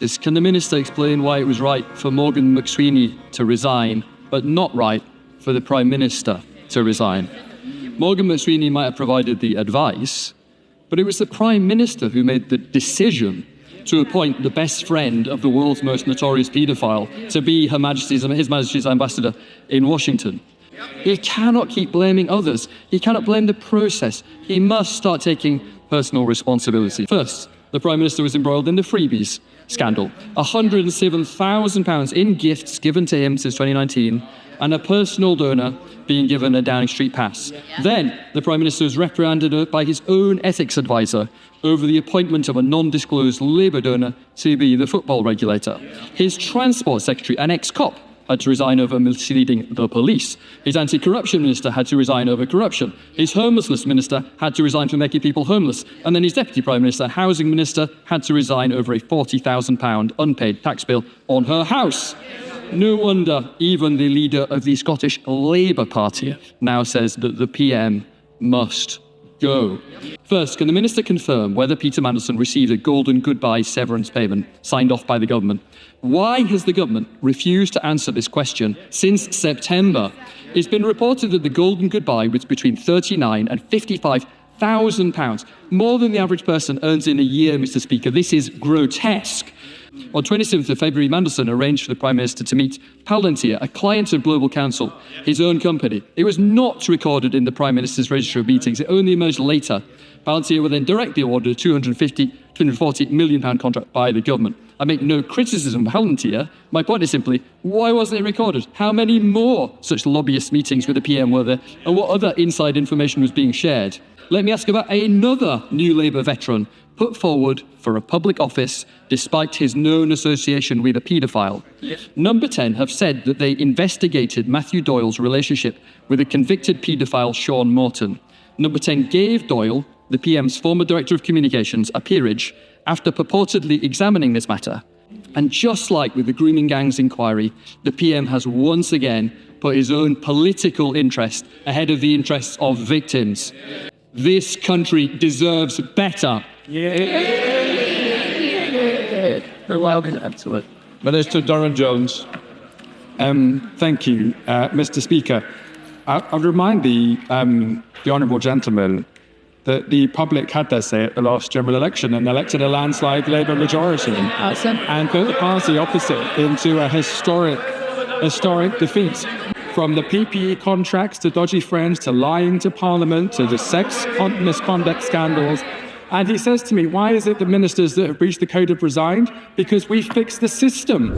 Can the Minister explain why it was right for Morgan McSweeney to resign, but not right for the Prime Minister to resign? Morgan McSweeney might have provided the advice, but it was the Prime Minister who made the decision to appoint the best friend of the world's most notorious paedophile to be His Majesty's ambassador in Washington. He cannot keep blaming others. He cannot blame the process. He must start taking personal responsibility. First, the Prime Minister was embroiled in the freebies scandal. £107,000 in gifts given to him since 2019, and a personal donor being given a Downing Street pass. Then, the Prime Minister was reprimanded by his own ethics advisor over the appointment of a non-disclosed Labour donor to be the football regulator. His Transport Secretary, an ex-cop, had to resign over misleading the police. His anti-corruption minister had to resign over corruption. His homelessness minister had to resign for making people homeless. And then his deputy prime minister, housing minister, had to resign over a £40,000 unpaid tax bill on her house. No wonder even the leader of the Scottish Labour Party now says that the PM must go. First, can the Minister confirm whether Peter Mandelson received a golden goodbye severance payment signed off by the government? Why has the government refused to answer this question since September? It's been reported that the golden goodbye was between £39,000 and £55,000, more than the average person earns in a year, Mr. Speaker. This is grotesque. On 27th of February, Mandelson arranged for the Prime Minister to meet Palantir, a client of Global Counsel, his own company. It was not recorded in the Prime Minister's register of meetings. It only emerged later. Palantir were then directly awarded a £240 million contract by the government. I make no criticism of Palantir. My point is simply, why wasn't it recorded? How many more such lobbyist meetings with the PM were there? And what other inside information was being shared? Let me ask about another New Labour veteran put forward for a public office despite his known association with a paedophile. Number 10 have said that they investigated Matthew Doyle's relationship with a convicted paedophile, Sean Morton. Number 10 gave Doyle, the PM's former Director of Communications, a peerage after purportedly examining this matter. And just like with the grooming gangs inquiry, the PM has once again put his own political interest ahead of the interests of victims. This country deserves better. Minister Durham-Jones. Thank you, Mr. Speaker. I'll remind the honourable gentleman that the public had their say at the last general election and elected a landslide Labour majority and put the party opposite into a historic defeat. From the PPE contracts to dodgy friends to lying to Parliament to the sex misconduct scandals. And he says to me, why is it the ministers that have breached the code have resigned? Because we fixed the system.